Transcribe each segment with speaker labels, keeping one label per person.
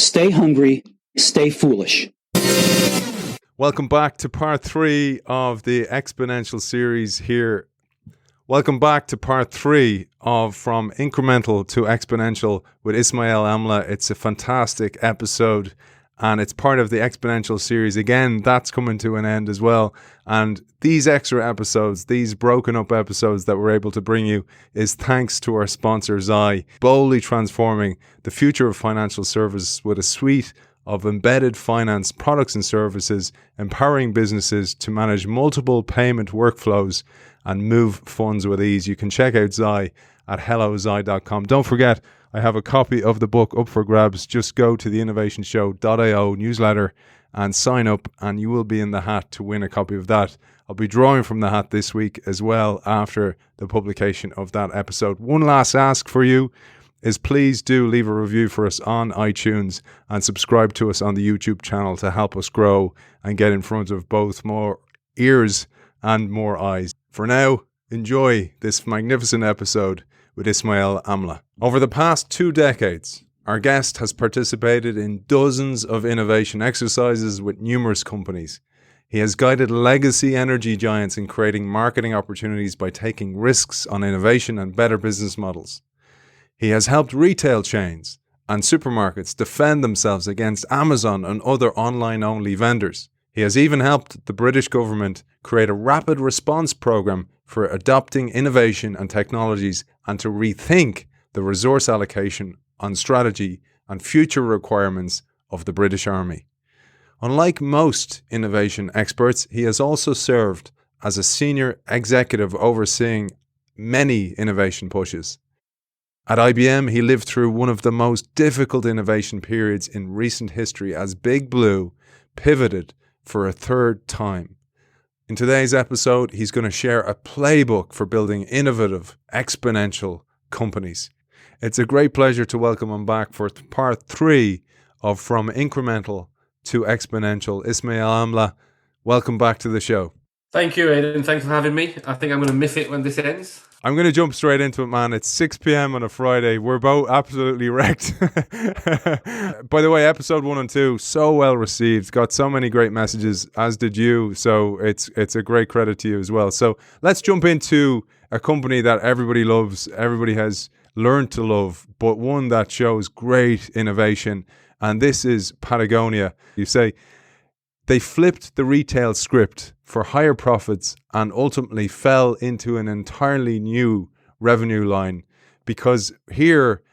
Speaker 1: Stay hungry, stay foolish.
Speaker 2: Welcome back to part 3 of the Exponential series here. Welcome back to part 3 of From Incremental to Exponential with Ismail Amla. It's a fantastic episode and it's part of the Exponential series. Again, that's coming to an end as well. And these extra episodes, these broken up episodes that we're able to bring you is thanks to our sponsor, Zai, boldly transforming the future of financial services with a suite of embedded finance products and services, empowering businesses to manage multiple payment workflows and move funds with ease. You can check out Zai at hellozai.com. Don't forget, I have a copy of the book up for grabs. Just go to the innovationshow.io newsletter and sign up and you will be in the hat to win a copy of that. I'll be drawing from the hat this week as well after the publication of that episode. One last ask for you is please do leave a review for us on iTunes and subscribe to us on the YouTube channel to help us grow and get in front of both more ears and more eyes. For now, enjoy this magnificent episode with Ismail Amla. Over the past 2 decades, our guest has participated in dozens of innovation exercises with numerous companies. He has guided legacy energy giants in creating marketing opportunities by taking risks on innovation and better business models. He has helped retail chains and supermarkets defend themselves against Amazon and other online-only vendors. He has even helped the British government create a rapid response program for adopting innovation and technologies and to rethink the resource allocation on strategy and future requirements of the British Army. Unlike most innovation experts, he has also served as a senior executive overseeing many innovation pushes. At IBM, he lived through one of the most difficult innovation periods in recent history as Big Blue pivoted for a 3rd time. In today's episode, he's going to share a playbook for building innovative, exponential companies. It's a great pleasure to welcome him back for part 3 of From Incremental to Exponential. Ismail Amla, welcome back to the show.
Speaker 3: Thank you, Aidan. Thanks for having me. I think I'm going to miss it when this ends.
Speaker 2: I'm going to jump straight into it, man. It's 6 p.m. on a Friday. We're both absolutely wrecked. By the way, episode 1 and 2, so well received. Got so many great messages, as did you. So it's a great credit to you as well. So let's jump into a company that everybody loves, everybody has learned to love, but one that shows great innovation. And this is Patagonia. You say they flipped the retail script for higher profits and ultimately fell into an entirely new revenue line because here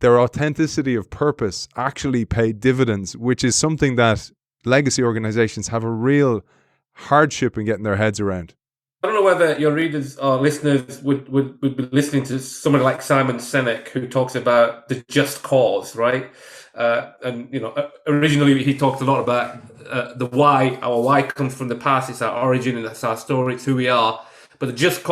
Speaker 2: their authenticity of purpose actually paid dividends, which is something that legacy organizations have a real hardship in getting their heads around.
Speaker 3: I don't know whether your readers or listeners would be listening to somebody like Simon Sinek, who talks about the just cause, right? And originally he talked a lot about the why. Our why comes from the past. It's our origin and that's our story. It's who we are. But the just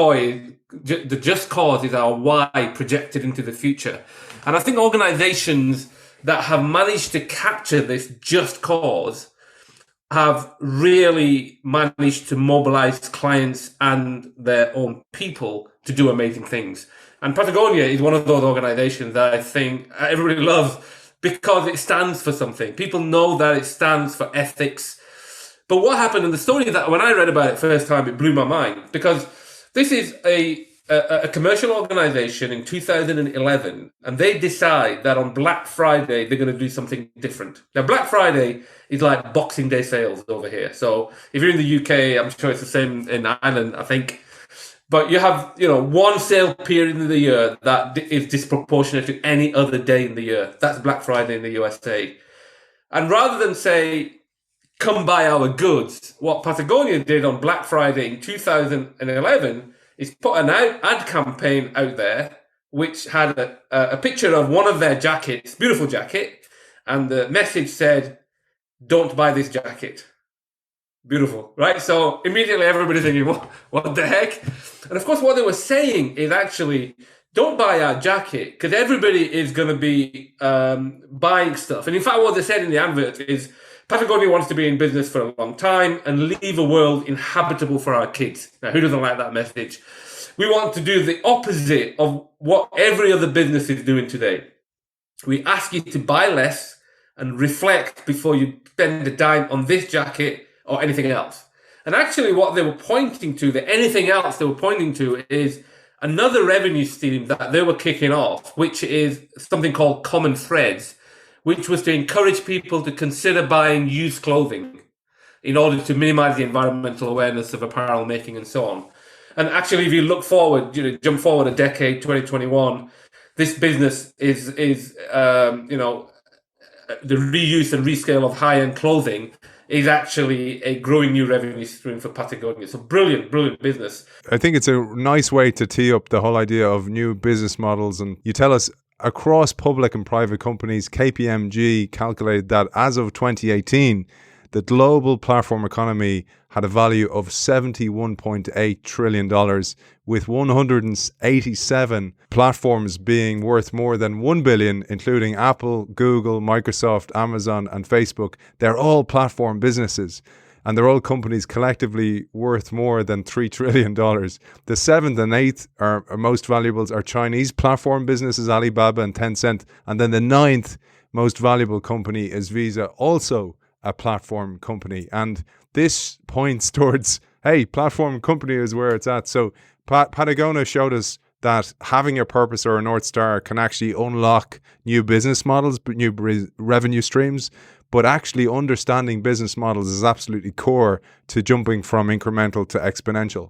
Speaker 3: cause is our why projected into the future. And I think organizations that have managed to capture this just cause have really managed to mobilize clients and their own people to do amazing things. And Patagonia is one of those organizations that I think everybody loves because it stands for something. People know that it stands for ethics. But what happened in the story that when I read about it first time, it blew my mind because this is a commercial organization in 2011, and they decide that on Black Friday, they're going to do something different. Now, Black Friday is like Boxing Day sales over here. So if you're in the UK, I'm sure it's the same in Ireland, I think. But you have, one sale period in the year that is disproportionate to any other day in the year. That's Black Friday in the USA. And rather than say, come buy our goods, what Patagonia did on Black Friday in 2011 is put an ad campaign out there, which had a picture of one of their jackets, beautiful jacket, and the message said, don't buy this jacket. Beautiful, right? So immediately everybody's thinking, what the heck? And of course, what they were saying is actually, don't buy our jacket because everybody is going to be buying stuff. And in fact, what they said in the advert is, Patagonia wants to be in business for a long time and leave a world inhabitable for our kids. Now, who doesn't like that message? We want to do the opposite of what every other business is doing today. We ask you to buy less and reflect before you spend a dime on this jacket or anything else. And actually what they were pointing to, the anything else they were pointing to, is another revenue stream that they were kicking off, which is something called Common Threads, which was to encourage people to consider buying used clothing in order to minimize the environmental awareness of apparel making and so on. And actually, if you look forward, jump forward a decade, 2021, this business is the reuse and rescale of high-end clothing is actually a growing new revenue stream for Patagonia. So brilliant business.
Speaker 2: I think it's a nice way to tee up the whole idea of new business models. And you tell us, across public and private companies, KPMG calculated that as of 2018, the global platform economy had a value of $71.8 trillion, with 187 platforms being worth more than $1 billion, including Apple, Google, Microsoft, Amazon, and Facebook. They're all platform businesses, and they're all companies collectively worth more than $3 trillion. The seventh and eighth are most valuables are Chinese platform businesses, Alibaba and Tencent, and then the ninth most valuable company is Visa, also a platform company. And this points towards, hey, platform company is where it's at. So Patagonia showed us that having a purpose or a North Star can actually unlock new business models, new revenue streams, but actually understanding business models is absolutely core to jumping from incremental to exponential.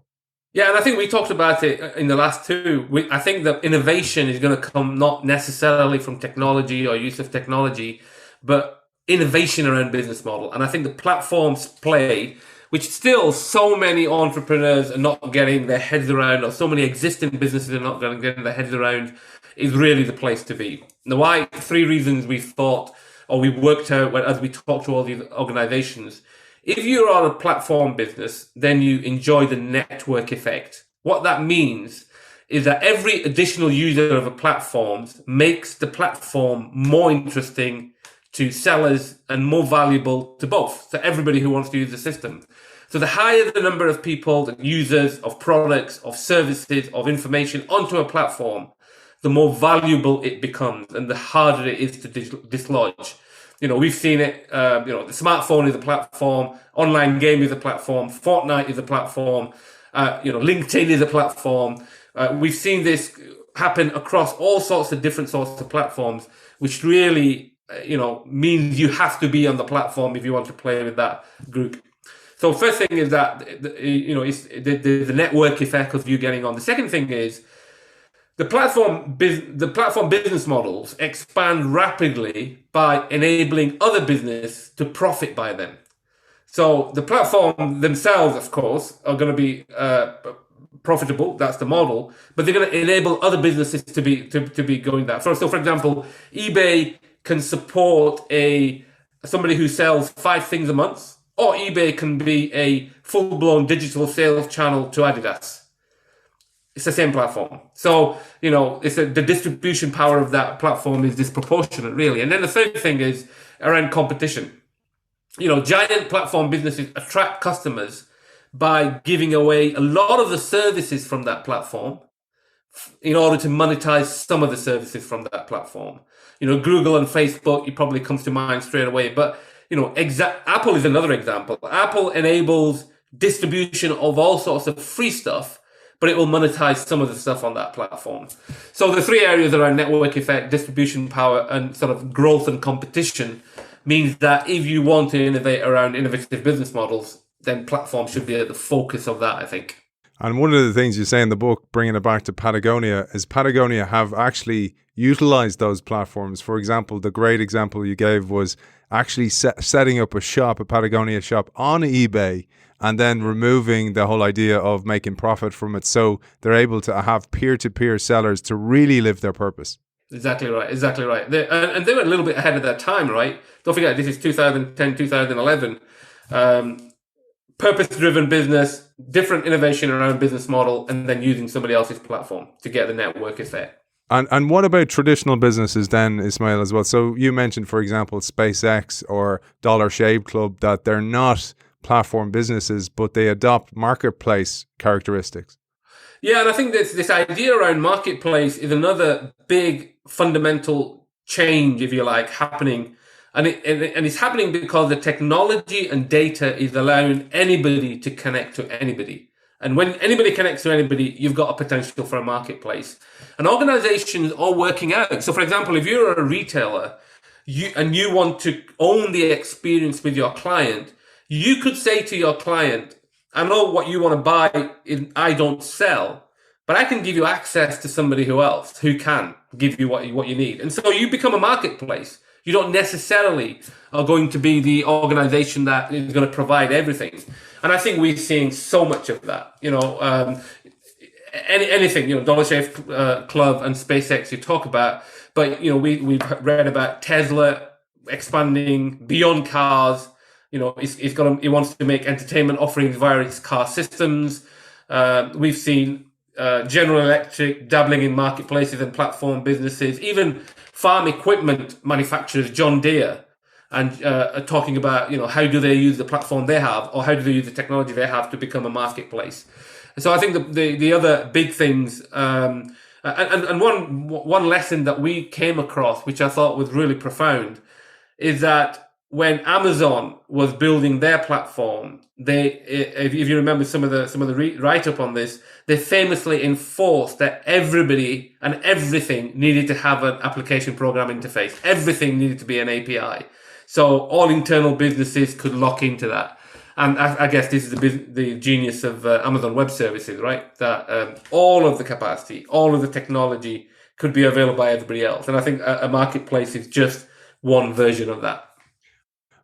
Speaker 3: Yeah, and I think we talked about it in the last two. I think that innovation is going to come not necessarily from technology or use of technology, but innovation around business model. And I think the platforms play, which still so many entrepreneurs are not getting their heads around, or so many existing businesses are not getting their heads around, is really the place to be. Now, why? 3 reasons we thought, or we worked out as we talked to all these organizations. If you are a platform business, then you enjoy the network effect. What that means is that every additional user of a platform makes the platform more interesting to sellers and more valuable to both, to everybody who wants to use the system. So the higher the number of people, the users of products, of services, of information onto a platform, the more valuable it becomes and the harder it is to dislodge. We've seen it, the smartphone is a platform, online game is a platform, Fortnite is a platform, LinkedIn is a platform. We've seen this happen across all sorts of different sorts of platforms, which really means you have to be on the platform if you want to play with that group. So first thing is that, it's the network effect of you getting on. The second thing is the platform business models expand rapidly by enabling other business to profit by them. So the platform themselves, of course, are going to be profitable. That's the model, but they're going to enable other businesses to be going that. So for example, eBay can support somebody who sells 5 things a month, or eBay can be a full-blown digital sales channel to Adidas. It's the same platform. So, the distribution power of that platform is disproportionate, really. And then the third thing is around competition. Giant platform businesses attract customers by giving away a lot of the services from that platform in order to monetize some of the services from that platform. Google and Facebook, it probably comes to mind straight away. But, Apple is another example. Apple enables distribution of all sorts of free stuff, but it will monetize some of the stuff on that platform. So the 3 areas around network effect, distribution power, and sort of growth and competition means that if you want to innovate around innovative business models, then platforms should be at the focus of that, I think.
Speaker 2: And one of the things you say in the book, bringing it back to Patagonia, is Patagonia have actually utilized those platforms. For example, the great example you gave was actually setting up a Patagonia shop on eBay, and then removing the whole idea of making profit from it. So they're able to have peer-to-peer sellers to really live their purpose.
Speaker 3: Exactly right. And they were a little bit ahead of their time, right? Don't forget, this is 2010, 2011. Purpose-driven business, different innovation around business model, and then using somebody else's platform to get the network effect.
Speaker 2: And what about traditional businesses then, Ismail, as well? So you mentioned, for example, SpaceX or Dollar Shave Club, that they're not platform businesses, but they adopt marketplace characteristics.
Speaker 3: Yeah, and I think this idea around marketplace is another big fundamental change, if you like, happening And it's happening because the technology and data is allowing anybody to connect to anybody. And when anybody connects to anybody, you've got a potential for a marketplace. And organizations are working out. So, for example, if you're a retailer, you want to own the experience with your client, you could say to your client, I know what you want to buy, I don't sell, but I can give you access to somebody else who can give you what you need. And so you become a marketplace. You don't necessarily are going to be the organization that is going to provide everything. And I think we're seeing so much of that. Anything, Dollar Shave Club and SpaceX you talk about, but we've read about Tesla expanding beyond cars. It wants to make entertainment offerings via its car systems. We've seen General Electric dabbling in marketplaces and platform businesses, even farm equipment manufacturers, John Deere, and talking about how do they use the platform they have, or how do they use the technology they have to become a marketplace. So I think the other big things, and one lesson that we came across, which I thought was really profound, is that when Amazon was building their platform, if you remember some of the write up on this, they famously enforced that everybody and everything needed to have an application program interface. Everything needed to be an API, so all internal businesses could lock into that. And I guess this is the genius of Amazon Web Services, right? That all of the capacity, all of the technology could be available by everybody else. And I think a marketplace is just one version of that.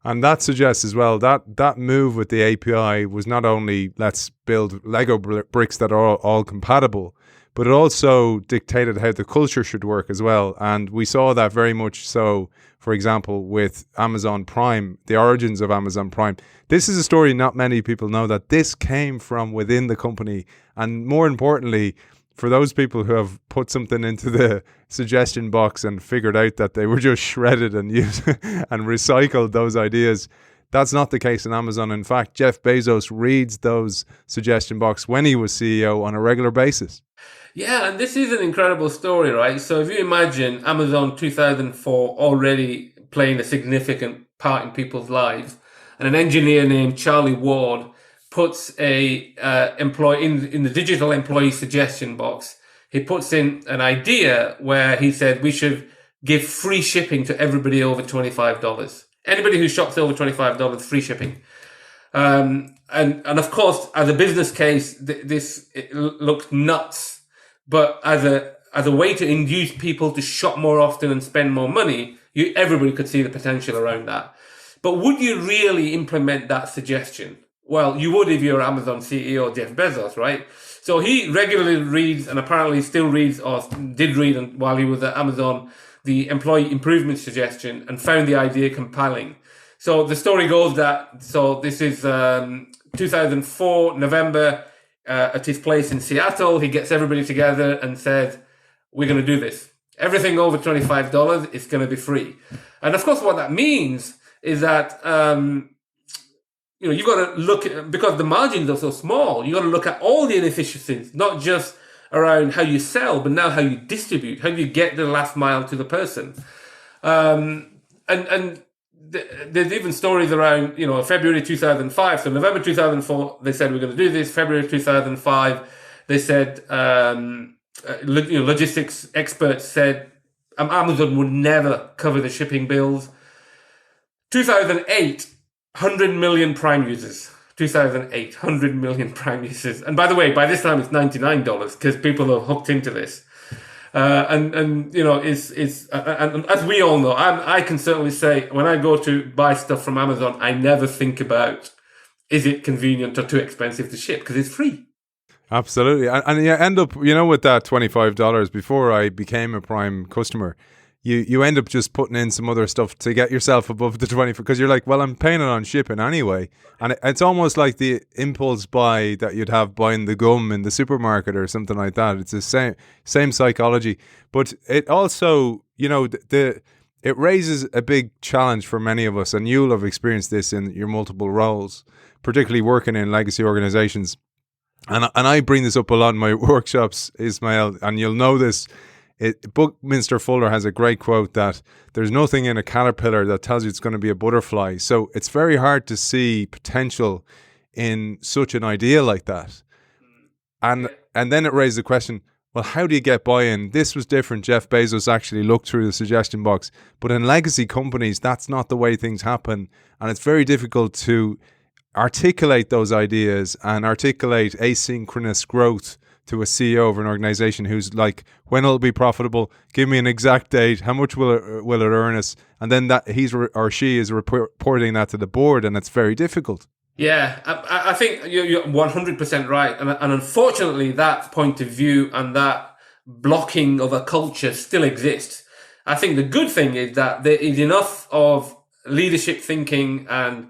Speaker 2: And that suggests as well that move with the API was not only let's build Lego bricks that are all compatible, but it also dictated how the culture should work as well. And we saw that very much so, for example, with Amazon Prime, the origins of Amazon Prime. This is a story not many people know, that this came from within the company. And more importantly, for those people who have put something into the suggestion box and figured out that they were just shredded and used and recycled those ideas, that's not the case in Amazon. In fact, Jeff Bezos reads those suggestion box when he was CEO on a regular basis.
Speaker 3: Yeah, and this is an incredible story, right? So if you imagine Amazon 2004 already playing a significant part in people's lives, and an engineer named Charlie Ward puts a employee in the digital employee suggestion box. He puts in an idea where he said we should give free shipping to everybody over $25. Anybody who shops over $25, free shipping. And of course, as a business case, this looks nuts. But as a way to induce people to shop more often and spend more money, everybody could see the potential around that. But would you really implement that suggestion? Well, you would if you're Amazon CEO Jeff Bezos, right? So he regularly reads, and apparently still reads, or did read while he was at Amazon, the employee improvement suggestion, and found the idea compelling. So the story goes that, so this is 2004, November, at his place in Seattle. He gets everybody together and says, we're going to do this. Everything over $25 is going to be free. And of course, what that means is that, you've got to look at, because the margins are so small, you've got to look at all the inefficiencies, not just around how you sell, but now how you distribute, how you get the last mile to the person. And there's even stories around, February 2005. So November 2004, they said, we're going to do this. February 2005, they said, logistics experts said Amazon would never cover the shipping bills. 2008, 100 million Prime users. 2008, 100 million Prime users. And by the way, by this time it's $99 because people are hooked into this. And as we all know, I can certainly say when I go to buy stuff from Amazon, I never think about, is it convenient or too expensive to ship? Because it's free.
Speaker 2: Absolutely. And you end up, with that $25, before I became a Prime customer, you end up just putting in some other stuff to get yourself above the 20, because you're like, well, I'm paying it on shipping anyway. And it's almost like the impulse buy that you'd have buying the gum in the supermarket or something like that. It's the same psychology. But it also, it raises a big challenge for many of us, and you'll have experienced this in your multiple roles, particularly working in legacy organizations. And I bring this up a lot in my workshops, Ismail, and you'll know this. Buckminster Fuller has a great quote that there's nothing in a caterpillar that tells you it's going to be a butterfly. So it's very hard to see potential in such an idea like that. And then it raised the question, well, how do you get buy-in? This was different. Jeff Bezos actually looked through the suggestion box. But in legacy companies, that's not the way things happen. And it's very difficult to articulate those ideas and articulate asynchronous growth to a CEO of an organization who's like, when it'll be profitable, give me an exact date, how much will it earn us? And then that he's or she is reporting that to the board, and it's very difficult.
Speaker 3: Yeah, I think you're 100% right. And unfortunately, that point of view and that blocking of a culture still exists. I think the good thing is that there is enough of leadership thinking and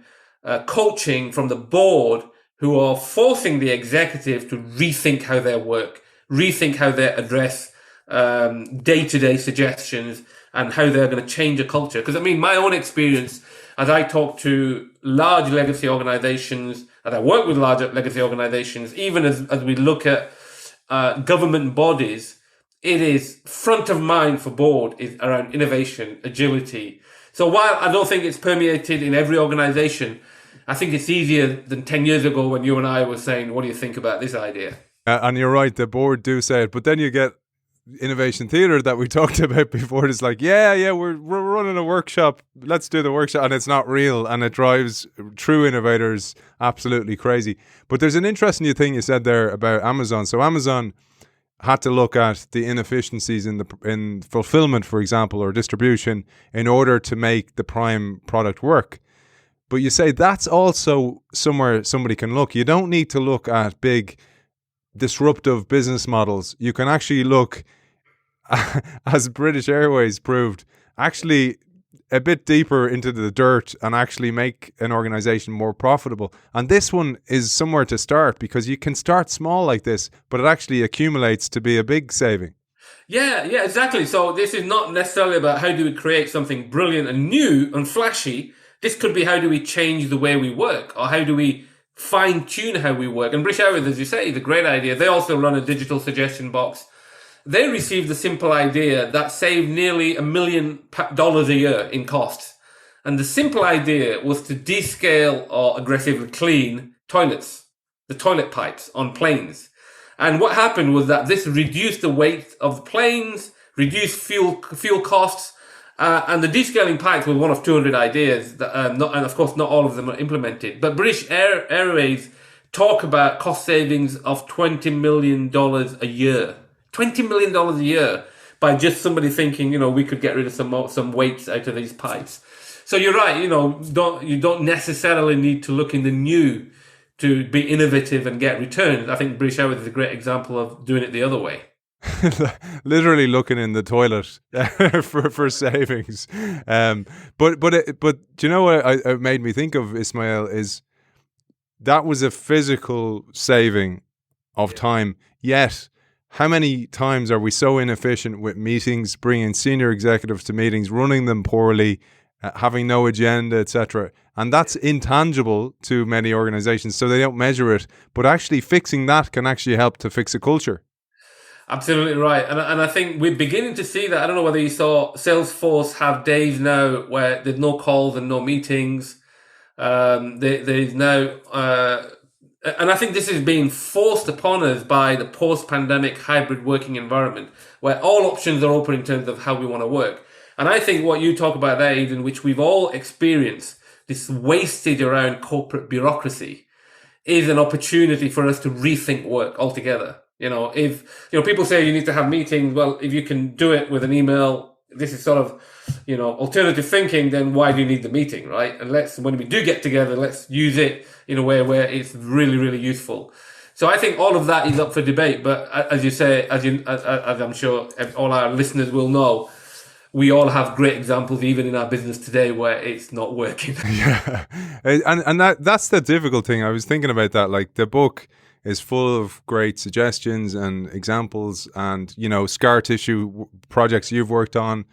Speaker 3: coaching from the board who are forcing the executive to rethink how they work, rethink how they address day-to-day suggestions and how they're going to change a culture. Because I mean, my own experience, as I talk to large legacy organizations, and I work with large legacy organizations, even as we look at government bodies, it is front of mind for board is around innovation, agility. So while I don't think it's permeated in every organization, I think it's easier than 10 years ago when you and I were saying, what do you think about this idea?
Speaker 2: And you're right, the board do say it, but then you get innovation theater that we talked about before. It's like, yeah, we're running a workshop. Let's do the workshop. And it's not real. And it drives true innovators absolutely crazy. But there's an interesting thing you said there about Amazon. So Amazon had to look at the inefficiencies in fulfillment, for example, or distribution in order to make the Prime product work. But you say that's also somewhere somebody can look. You don't need to look at big disruptive business models. You can actually look, as British Airways proved, actually a bit deeper into the dirt and actually make an organization more profitable. And this one is somewhere to start, because you can start small like this, but it actually accumulates to be a big saving.
Speaker 3: Yeah, exactly. So this is not necessarily about how do we create something brilliant and new and flashy. This could be how do we change the way we work, or how do we fine-tune how we work. And British Airways, as you say, is a great idea. They also run a digital suggestion box. They received a simple idea that saved nearly $1 million a year in costs. And the simple idea was to descale or aggressively clean toilets, the toilet pipes on planes. And what happened was that this reduced the weight of the planes, reduced fuel costs, and the descaling pipes was one of 200 ideas, that, and of course not all of them are implemented. But British Airways talk about cost savings of $20 million a year. $20 million a year by just somebody thinking, we could get rid of some weights out of these pipes. So you're right, you don't necessarily need to look in the new to be innovative and get returns. I think British Airways is a great example of doing it the other way.
Speaker 2: Literally looking in the toilet for savings. But do you know what it made me think of, Ismail, is that was a physical saving of time. Yet, how many times are we so inefficient with meetings, bringing senior executives to meetings, running them poorly, having no agenda, etc.? And that's intangible to many organizations, so they don't measure it. But actually fixing that can actually help to fix a culture.
Speaker 3: Absolutely right. And I think we're beginning to see that. I don't know whether you saw Salesforce have days now where there's no calls and no meetings. There's now, and I think this is being forced upon us by the post-pandemic hybrid working environment, where all options are open in terms of how we want to work. And I think what you talk about there, Aidan, which we've all experienced, this wastage around corporate bureaucracy, is an opportunity for us to rethink work altogether. If people say you need to have meetings, well, if you can do it with an email, this is sort of, alternative thinking, then why do you need the meeting, right? And when we do get together, let's use it in a way where it's really, really useful. So I think all of that is up for debate. But as you say, as I'm sure all our listeners will know, we all have great examples, even in our business today, where it's not working.
Speaker 2: Yeah, and that's the difficult thing. I was thinking about that. Like, the book is full of great suggestions and examples and, scar tissue projects you've worked on.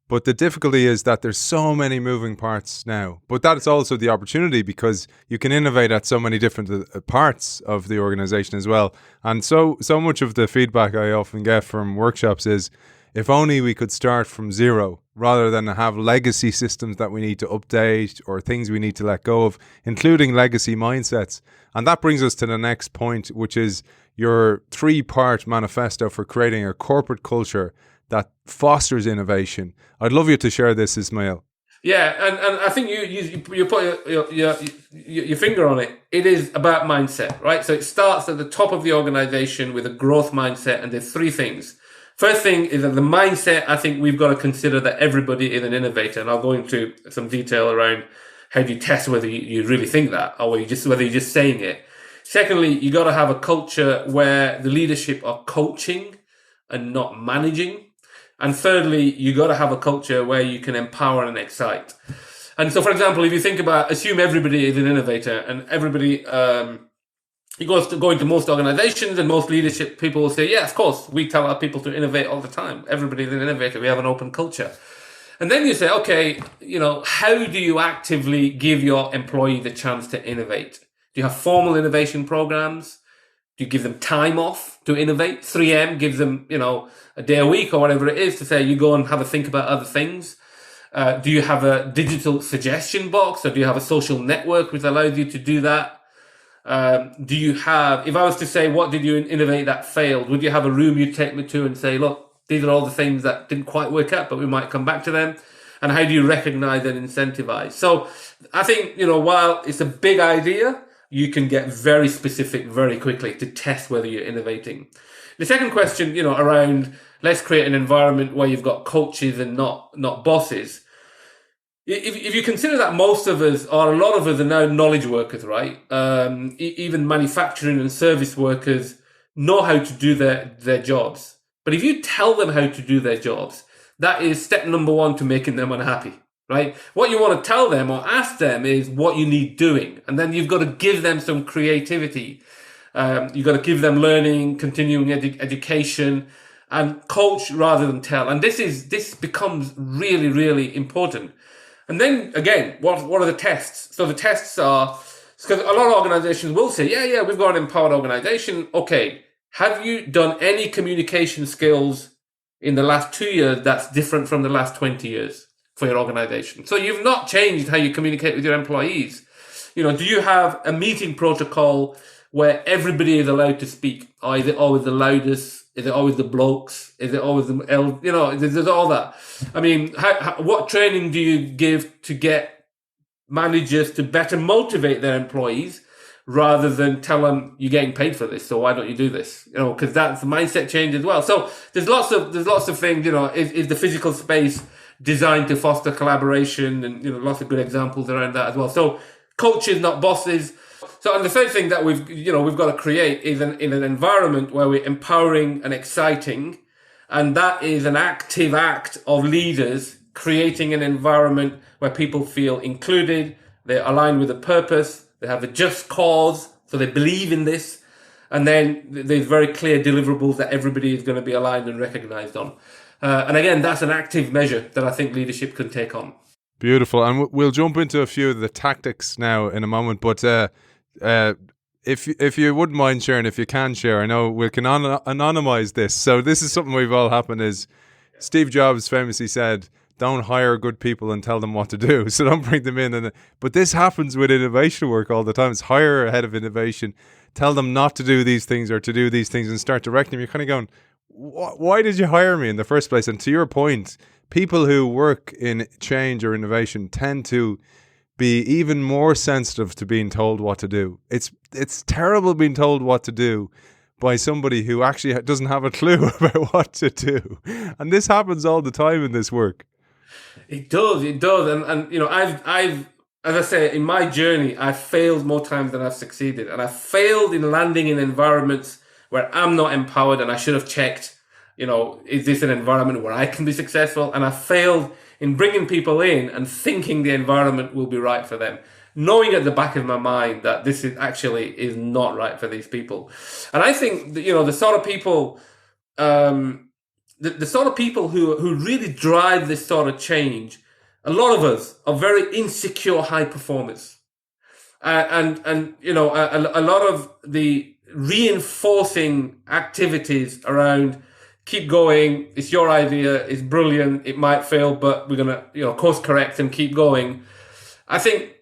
Speaker 2: But the difficulty is that there's so many moving parts now. But that is also the opportunity, because you can innovate at so many different parts of the organization as well. And so much of the feedback I often get from workshops is, if only we could start from zero rather than have legacy systems that we need to update or things we need to let go of, including legacy mindsets. And that brings us to the next point, which is your 3-part manifesto for creating a corporate culture that fosters innovation. I'd love you to share this, Ismail.
Speaker 3: Yeah, and I think you put your finger on it. It is about mindset, right? So it starts at the top of the organization with a growth mindset, and there's 3 things. First thing is that the mindset, I think we've got to consider that everybody is an innovator, and I'll go into some detail around how do you test whether you really think that, or whether you're just saying it. Secondly, you got to have a culture where the leadership are coaching and not managing. And thirdly, you got to have a culture where you can empower and excite. And so, for example, if you think about, assume everybody is an innovator, and everybody, you go into most organizations, and most leadership people will say, yeah, of course, we tell our people to innovate all the time. Everybody's an innovator. We have an open culture. And then you say, okay, how do you actively give your employee the chance to innovate? Do you have formal innovation programs? Do you give them time off to innovate? 3M gives them, a day a week or whatever it is to say, you go and have a think about other things. Do you have a digital suggestion box, or do you have a social network which allows you to do that? Do you have, if I was to say, what did you innovate that failed? Would you have a room you'd take me to and say, look, these are all the things that didn't quite work out, but we might come back to them? And how do you recognize and incentivize? So I think, while it's a big idea, you can get very specific very quickly to test whether you're innovating. The second question, around let's create an environment where you've got coaches and not bosses. If you consider that most of us, or a lot of us, are now knowledge workers, right? Even manufacturing and service workers know how to do their jobs. But if you tell them how to do their jobs, that is step number 1 to making them unhappy. Right? What you want to tell them or ask them is what you need doing. And then you've got to give them some creativity. You've got to give them learning, continuing education, and coach rather than tell. And this becomes really, really important. And then again, what are the tests? So the tests are, because a lot of organizations will say, yeah, we've got an empowered organization. Okay, have you done any communication skills in the last 2 years that's different from the last 20 years? For your organization. So you've not changed how you communicate with your employees. Do you have a meeting protocol where everybody is allowed to speak? Or is it always the loudest? Is it always the blokes? Is it always the there's all that. I mean, what training do you give to get managers to better motivate their employees rather than tell them you're getting paid for this, so why don't you do this? Because that's the mindset change as well. So there's lots of things. Is the physical space designed to foster collaboration, and lots of good examples around that as well. So coaches, not bosses. So, and the third thing that we've got to create is in an environment where we're empowering and exciting, and that is an active act of leaders creating an environment where people feel included, they're aligned with a purpose, they have a just cause, so they believe in this, and then there's very clear deliverables that everybody is going to be aligned and recognized on. And again, that's an active measure that I think leadership can take on.
Speaker 2: Beautiful. And we'll jump into a few of the tactics now in a moment. But if you wouldn't mind sharing, if you can share, I know we can anonymize this. So this is something we've all happened is Steve Jobs famously said, don't hire good people and tell them what to do. So don't bring them in. But this happens with innovation work all the time. It's hire a head of innovation, tell them not to do these things or to do these things and start directing them. You're kind of going, why did you hire me in the first place? And to your point, people who work in change or innovation tend to be even more sensitive to being told what to do. It's terrible being told what to do by somebody who actually doesn't have a clue about what to do. And this happens all the time in this work.
Speaker 3: It does. And I've as I say, in my journey, I've failed more times than I've succeeded. And I've failed in landing in environments where I'm not empowered, and I should have checked, is this an environment where I can be successful? And I failed in bringing people in and thinking the environment will be right for them, knowing at the back of my mind that this is not right for these people. And I think that, the sort of people, the sort of people who really drive this sort of change, a lot of us are very insecure high performers. A lot of the reinforcing activities around keep going. It's your idea. It's brilliant. It might fail, but we're going to, course correct and keep going. I think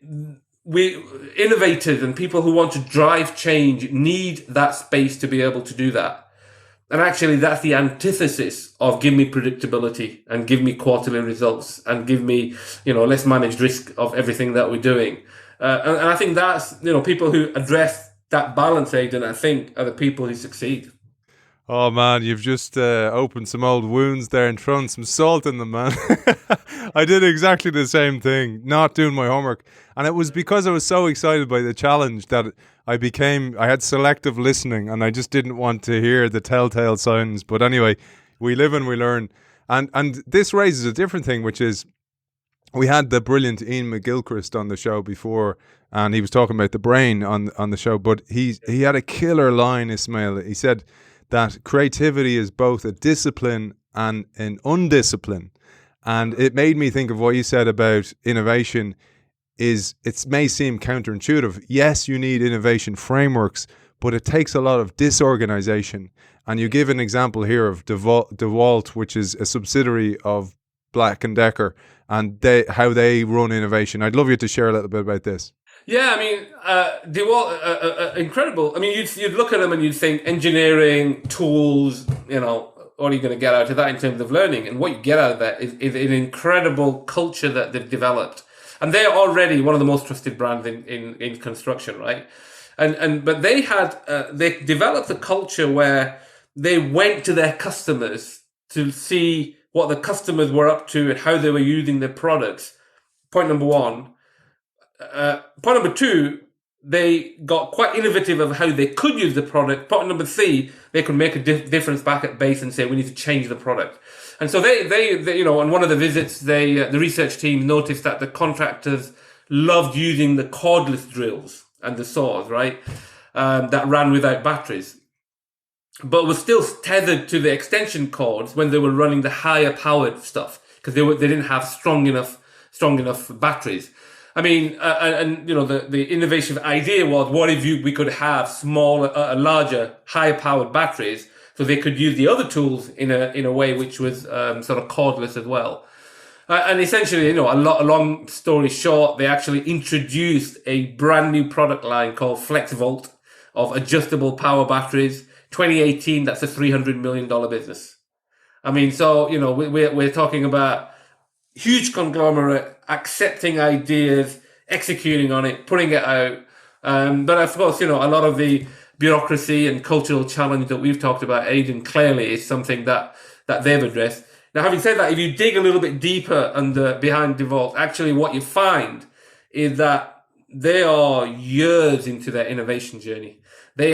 Speaker 3: we innovators and people who want to drive change need that space to be able to do that. And actually, that's the antithesis of give me predictability and give me quarterly results and give me, less managed risk of everything that we're doing. And I think that's, people who address that balance, Aidan, I think are the people who succeed.
Speaker 2: Oh man, you've just opened some old wounds there and thrown some salt in them, man. I did exactly the same thing, not doing my homework. And it was because I was so excited by the challenge that I had selective listening, and I just didn't want to hear the telltale signs. But anyway, we live and we learn. And this raises a different thing, which is we had the brilliant Ian McGilchrist on the show before, and he was talking about the brain on the show. But he had a killer line, Ismail. He said that creativity is both a discipline and an undiscipline. And it made me think of what you said about innovation. It may seem counterintuitive. Yes, you need innovation frameworks, but it takes a lot of disorganization. And you give an example here of DeWalt, which is a subsidiary of Black & Decker, and how they run innovation. I'd love you to share a little bit about this.
Speaker 3: Yeah, I mean, DeWalt, incredible. I mean, you'd look at them and you'd think engineering, tools, what are you going to get out of that in terms of learning? And what you get out of that is an incredible culture that they've developed. And they're already one of the most trusted brands in construction, right? But they developed a culture where they went to their customers to see what the customers were up to and how they were using their products. Point number one. Point number two, they got quite innovative of how they could use the product. Point number three, they could make a difference back at base and say, we need to change the product. And so they on one of the visits, the research team noticed that the contractors loved using the cordless drills and the saws, right? That ran without batteries, but was still tethered to the extension cords when they were running the higher powered stuff because they didn't have strong enough batteries. I mean, the innovation idea was, what if we could have smaller, larger, higher powered batteries, so they could use the other tools in a way which was sort of cordless as well. And essentially, a long story short, they actually introduced a brand new product line called FlexVolt of adjustable power batteries. 2018, that's a $300 million business. I mean, so we're talking about huge conglomerate accepting ideas, executing on it, putting it out. But of course, a lot of the bureaucracy and cultural challenge that we've talked about, Aidan, clearly is something that they've addressed. Now, having said that, if you dig a little bit deeper behind DeWalt, actually what you find is that they are years into their innovation journey. They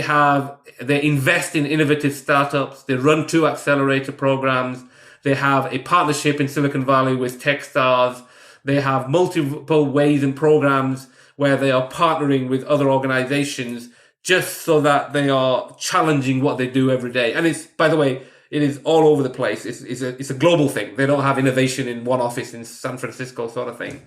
Speaker 3: invest in innovative startups. They run 2 accelerator programs. They have a partnership in Silicon Valley with Techstars. They have multiple ways and programs where they are partnering with other organizations just so that they are challenging what they do every day. And it's, by the way, it is all over the place. It's a global thing. They don't have innovation in one office in San Francisco sort of thing.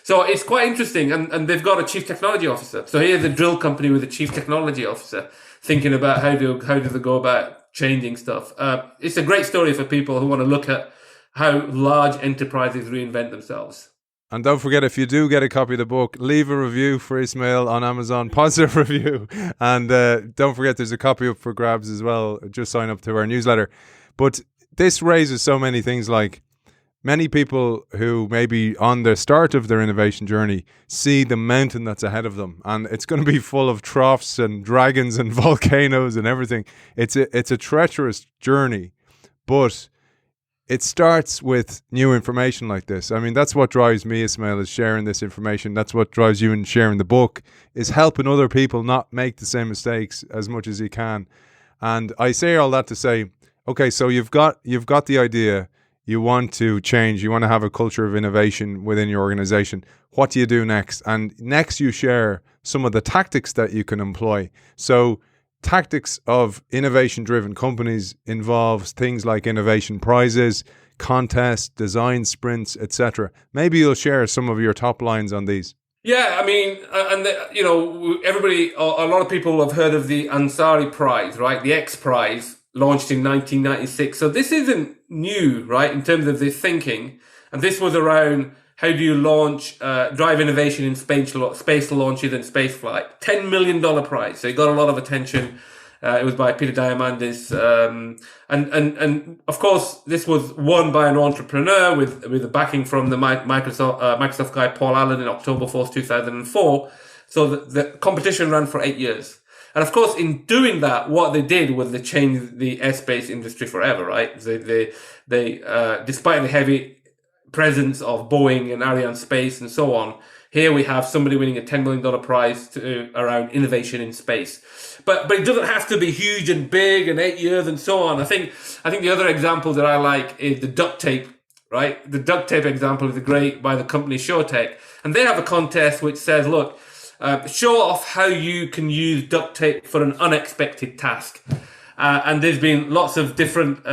Speaker 3: So it's quite interesting. And they've got a chief technology officer. So here's a drill company with a chief technology officer thinking about how do they go about changing stuff. It's a great story for people who want to look at how large enterprises reinvent themselves.
Speaker 2: And don't forget, if you do get a copy of the book, leave a review for Ismail on Amazon, positive review. And don't forget, there's a copy up for grabs as well. Just sign up to our newsletter. But this raises so many things, like many people who maybe on the start of their innovation journey see the mountain that's ahead of them. And it's going to be full of troughs and dragons and volcanoes and everything. It's a treacherous journey, but it starts with new information like this. I mean, that's what drives me, Ismail, is sharing this information. That's what drives you in sharing the book, is helping other people not make the same mistakes as much as you can. And I say all that to say, okay, so you've got the idea, you want to change, you want to have a culture of innovation within your organization. What do you do next? And next you share some of the tactics that you can employ. So tactics of innovation-driven companies involves things like innovation prizes, contests, design sprints, etc. Maybe you'll share some of your top lines on these.
Speaker 3: Yeah, I mean, everybody, a lot of people have heard of the Ansari Prize, right? The X Prize, launched in 1996. So this isn't new, right, in terms of this thinking. And this was around how do you drive innovation in space launches and space flight. $10 million prize. So it got a lot of attention. It was by Peter Diamandis. And of course, this was won by an entrepreneur with the backing from the Microsoft guy, Paul Allen, in October 4th, 2004. So the competition ran for 8 years. And of course, in doing that, what they did was they changed the airspace industry forever, right? They despite the heavy presence of Boeing and Arianespace and so on, here we have somebody winning a $10 million prize around innovation in space. But it doesn't have to be huge and big and 8 years and so on. I think the other example that I like is the duct tape, right? The duct tape example is great by the company ShoreTech. And they have a contest which says, look, show off how you can use duct tape for an unexpected task. And there's been lots of different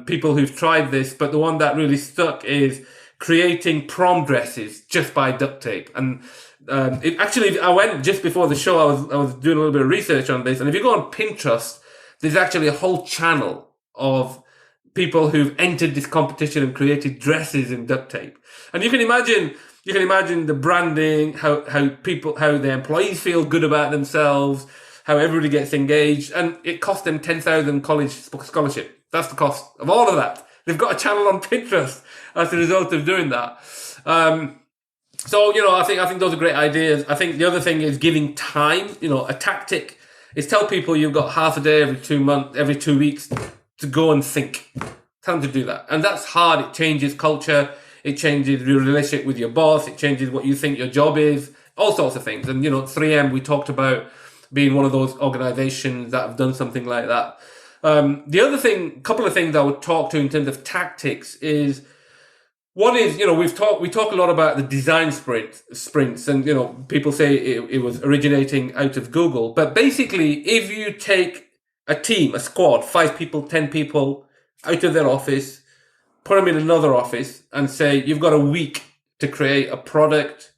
Speaker 3: people who've tried this, but the one that really stuck is creating prom dresses just by duct tape. And I went just before the show, I was doing a little bit of research on this. And if you go on Pinterest, there's actually a whole channel of people who've entered this competition and created dresses in duct tape. And you can imagine the branding, how the employees feel good about themselves, how everybody gets engaged, and it cost them 10,000 college scholarship. That's the cost of all of that. They've got a channel on Pinterest as a result of doing that. So I think those are great ideas. I think the other thing is giving time. A tactic is tell people you've got half a day every 2 weeks to go and think. Time to do that, and that's hard. It changes culture. It changes your relationship with your boss. It changes what you think your job is. All sorts of things. And 3M, we talked about being one of those organizations that have done something like that. The other thing, couple of things I would talk to in terms of tactics is, one is, we talk a lot about the design sprints, and, people say it was originating out of Google. But basically, if you take a team, a squad, 5 people, 10 people out of their office, put them in another office and say, you've got a week to create a product,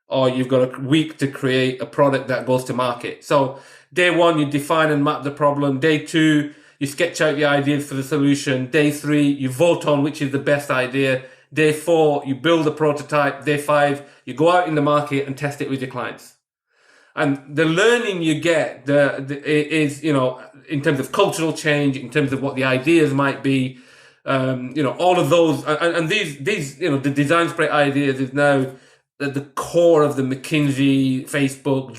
Speaker 3: or you've got a week to create a product that goes to market. So day 1, you define and map the problem. Day 2, you sketch out your ideas for the solution. Day 3, you vote on which is the best idea. Day 4, you build a prototype. Day 5, you go out in the market and test it with your clients. And the learning you get is, in terms of cultural change, in terms of what the ideas might be, all of those, and these, the design sprint ideas is now at the core of the McKinsey, Facebook,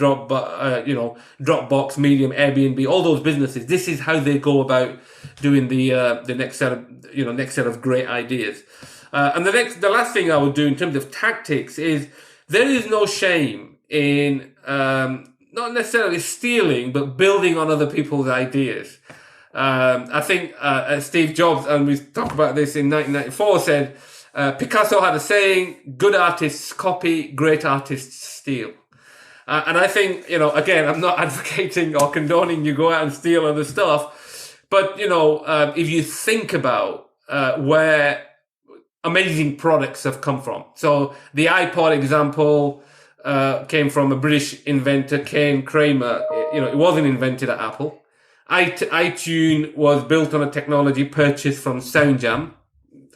Speaker 3: Dropbox, Medium, Airbnb, all those businesses. This is how they go about doing the next set of great ideas. And the last thing I would do in terms of tactics is, there is no shame in not necessarily stealing, but building on other people's ideas. I think Steve Jobs, and we talked about this in 1994, said Picasso had a saying: "Good artists copy, great artists steal." And I think, again, I'm not advocating or condoning you go out and steal other stuff, but if you think about where amazing products have come from. So the iPod example came from a British inventor, Kane Kramer. It wasn't invented at Apple. iTunes was built on a technology purchased from SoundJam.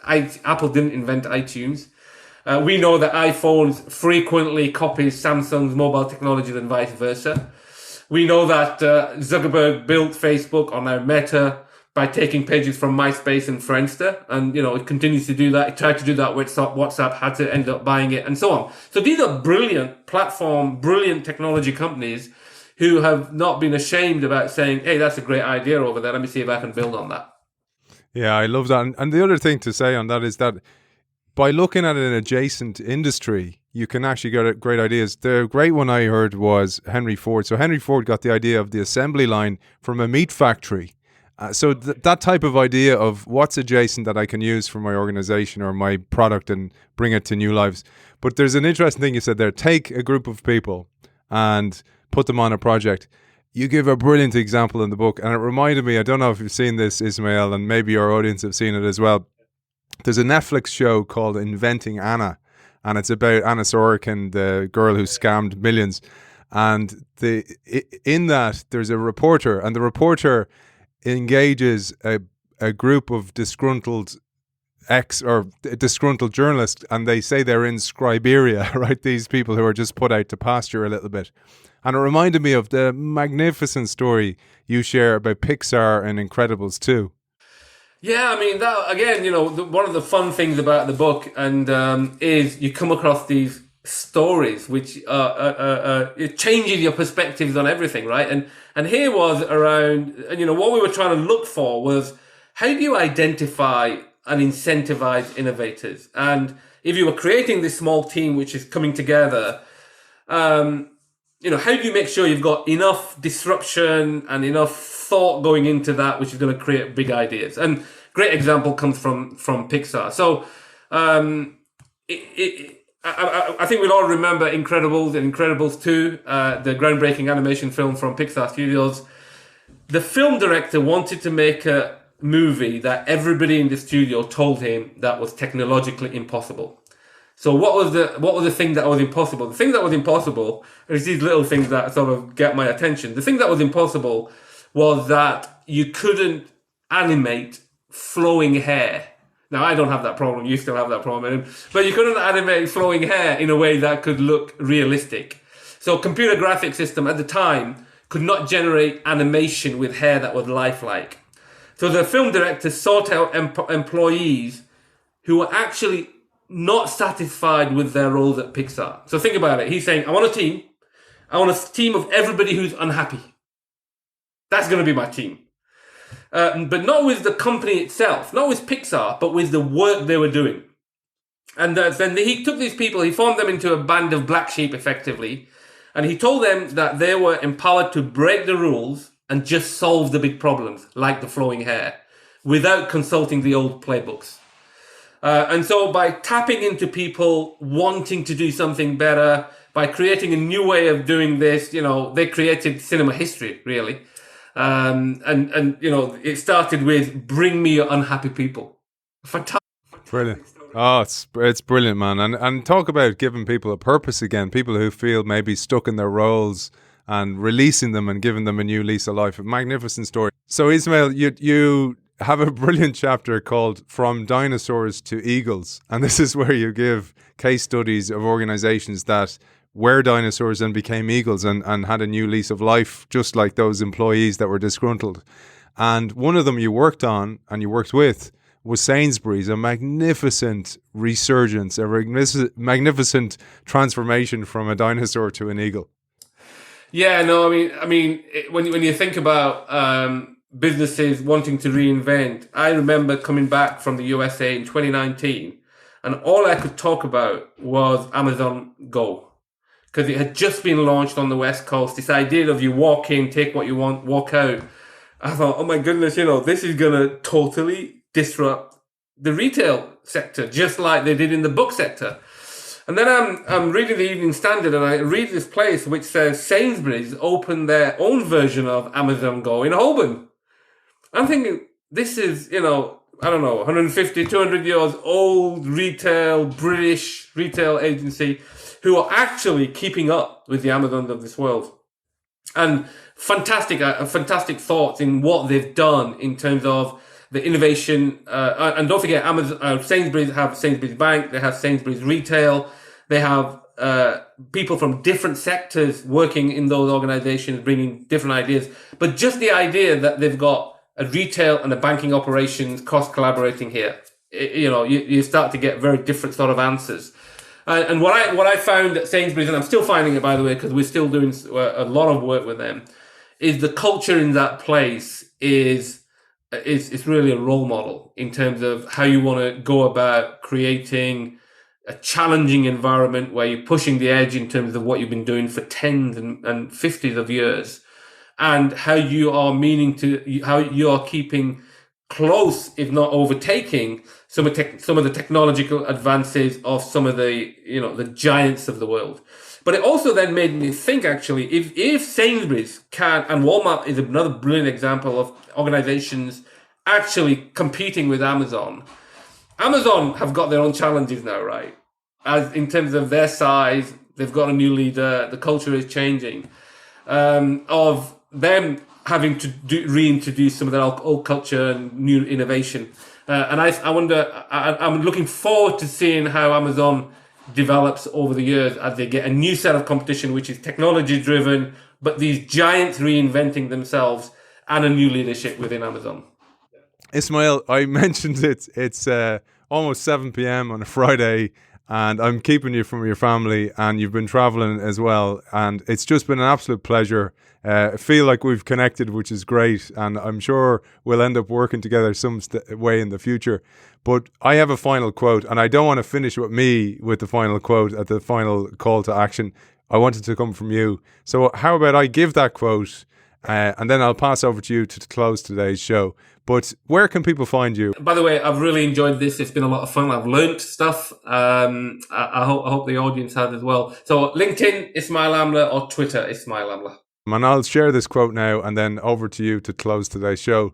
Speaker 3: Apple didn't invent iTunes. We know that iPhones frequently copies Samsung's mobile technologies and vice versa. We know that Zuckerberg built Facebook, or now Meta, by taking pages from MySpace and Friendster. And, it continues to do that. It tried to do that with WhatsApp, had to end up buying it, and so on. So these are brilliant brilliant technology companies who have not been ashamed about saying, hey, that's a great idea over there. Let me see if I can build on that.
Speaker 2: Yeah, I love that. And the other thing to say on that is that by looking at an adjacent industry, you can actually get great ideas. The great one I heard was Henry Ford. So Henry Ford got the idea of the assembly line from a meat factory. So that type of idea of what's adjacent that I can use for my organization or my product and bring it to new lives. But there's an interesting thing you said there. Take a group of people and put them on a project. You give a brilliant example in the book, and it reminded me, I don't know if you've seen this, Ismail, and maybe your audience have seen it as well. There's a Netflix show called Inventing Anna, and it's about Anna Sorokin, the girl who scammed millions. And in that, there's a reporter, and the reporter engages a group of disgruntled disgruntled journalists, and they say they're in Scriberia, right? These people who are just put out to pasture a little bit. And it reminded me of the magnificent story you share about Pixar and Incredibles 2.
Speaker 3: Yeah, I mean, that again, one of the fun things about the book and is you come across these stories which it changes your perspectives on everything, right? And here was around, and what we were trying to look for was, how do you identify and incentivize innovators? And if you were creating this small team which is coming together, how do you make sure you've got enough disruption and enough thought going into that, which is going to create big ideas? And great example comes from Pixar. So I think we'll all remember Incredibles and Incredibles 2, the groundbreaking animation film from Pixar Studios. The film director wanted to make a movie that everybody in the studio told him that was technologically impossible. So what was the thing that was impossible? The thing that was impossible is these little things that sort of get my attention. The thing that was impossible was that you couldn't animate flowing hair. Now, I don't have that problem. You still have that problem. But you couldn't animate flowing hair in a way that could look realistic. So computer graphics system at the time could not generate animation with hair that was lifelike. So the film director sought out employees who were actually not satisfied with their roles at Pixar. So think about it. He's saying, I want a team. I want a team of everybody who's unhappy. That's going to be my team. But not with the company itself, not with Pixar, but with the work they were doing. And then he took these people, he formed them into a band of black sheep, effectively. And he told them that they were empowered to break the rules and just solve the big problems, like the flowing hair, without consulting the old playbooks. And so by tapping into people wanting to do something better, by creating a new way of doing this, they created cinema history, really. And it started with "Bring me your unhappy people." Fantastic.
Speaker 2: Brilliant. Oh, it's brilliant, man. And talk about giving people a purpose again. People who feel maybe stuck in their roles and releasing them and giving them a new lease of life. A magnificent story. So, Ismail, you have a brilliant chapter called "From Dinosaurs to Eagles," and this is where you give case studies of organizations that were dinosaurs and became eagles and had a new lease of life, just like those employees that were disgruntled. And one of them you worked on and you worked with was Sainsbury's, a magnificent resurgence, a magnificent transformation from a dinosaur to an eagle.
Speaker 3: Yeah, no, I mean, when you think about businesses wanting to reinvent, I remember coming back from the USA in 2019, and all I could talk about was Amazon Go. Because it had just been launched on the West Coast. This idea of you walk in, take what you want, walk out. I thought, oh my goodness, this is going to totally disrupt the retail sector, just like they did in the book sector. And then I'm reading the Evening Standard, and I read this place which says Sainsbury's opened their own version of Amazon Go in Holborn. I'm thinking, this is, I don't know, 150, 200 years old British retail agency who are actually keeping up with the Amazons of this world. And fantastic thoughts in what they've done in terms of the innovation. And don't forget, Sainsbury's have Sainsbury's Bank, they have Sainsbury's Retail, they have people from different sectors working in those organizations, bringing different ideas. But just the idea that they've got a retail and a banking operations cross-collaborating here, you start to get very different sort of answers. And what I found at Sainsbury's, and I'm still finding it, by the way, because we're still doing a lot of work with them, is the culture in that place is really a role model in terms of how you want to go about creating a challenging environment where you're pushing the edge in terms of what you've been doing for tens and 50s of years, and how you are keeping close, if not overtaking, some of the technological advances of some of the the giants of the world. But it also then made me think, actually, if Sainsbury's can, and Walmart is another brilliant example of organizations actually competing with Amazon. Amazon have got their own challenges now, right? As in terms of their size, they've got a new leader, the culture is changing. Of them having to reintroduce some of their old culture and new innovation. And I wonder, I'm looking forward to seeing how Amazon develops over the years as they get a new set of competition, which is technology driven, but these giants reinventing themselves and a new leadership within Amazon.
Speaker 2: Ismail, I mentioned it's almost 7 p.m. on a Friday, and I'm keeping you from your family, and you've been traveling as well, and it's just been an absolute pleasure. I feel like we've connected, which is great, and I'm sure we'll end up working together some way in the future. But I have a final quote, and I don't want to finish with the final quote at the final call to action. I want it to come from you. So how about I give that quote, and then I'll pass over to you to close today's show. But where can people find you?
Speaker 3: By the way, I've really enjoyed this. It's been a lot of fun. I've learnt stuff. I hope the audience has as well. So LinkedIn, Ismail Amla, or Twitter, Ismail Amla.
Speaker 2: And I'll share this quote now and then over to you to close today's show.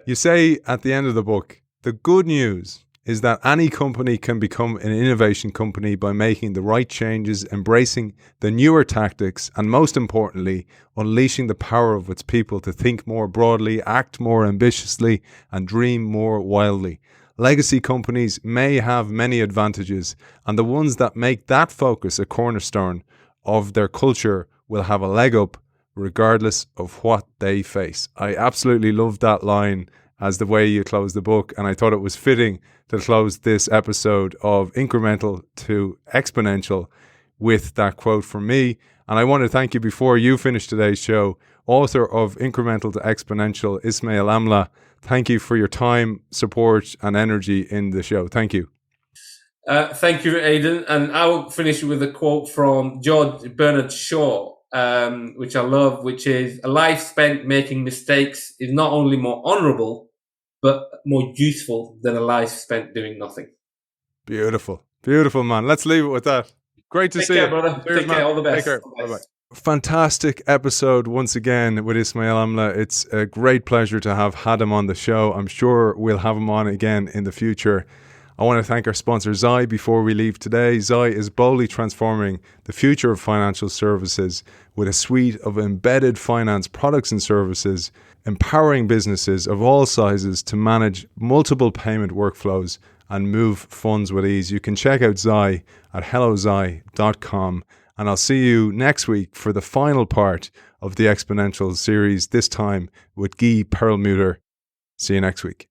Speaker 2: You say at the end of the book, the good news is that any company can become an innovation company by making the right changes, embracing the newer tactics, and most importantly, unleashing the power of its people to think more broadly, act more ambitiously, and dream more wildly. Legacy companies may have many advantages, and the ones that make that focus a cornerstone of their culture will have a leg up regardless of what they face. I absolutely loved that line as the way you closed the book, and I thought it was fitting to close this episode of Incremental to Exponential with that quote from me. And I want to thank you before you finish today's show, author of Incremental to Exponential, Ismail Amla. Thank you for your time, support, and energy in the show. Thank you.
Speaker 3: Thank you, Aidan. And I will finish with a quote from George Bernard Shaw, which I love, which is, a life spent making mistakes is not only more honorable, but more useful than a life spent doing nothing.
Speaker 2: Beautiful. Beautiful, man. Let's leave it with that. Great to see you.
Speaker 3: Brother.
Speaker 2: Cheers,
Speaker 3: Take care. All the best.
Speaker 2: Take care. Bye-bye. Fantastic episode once again with Ismail Amla. It's a great pleasure to have had him on the show. I'm sure we'll have him on again in the future. I want to thank our sponsor Zai before we leave today. Zai is boldly transforming the future of financial services with a suite of embedded finance products and services, empowering businesses of all sizes to manage multiple payment workflows and move funds with ease. You can check out Zai at hellozai.com, and I'll see you next week for the final part of the Exponential series, this time with Guy Perlmutter. See you next week.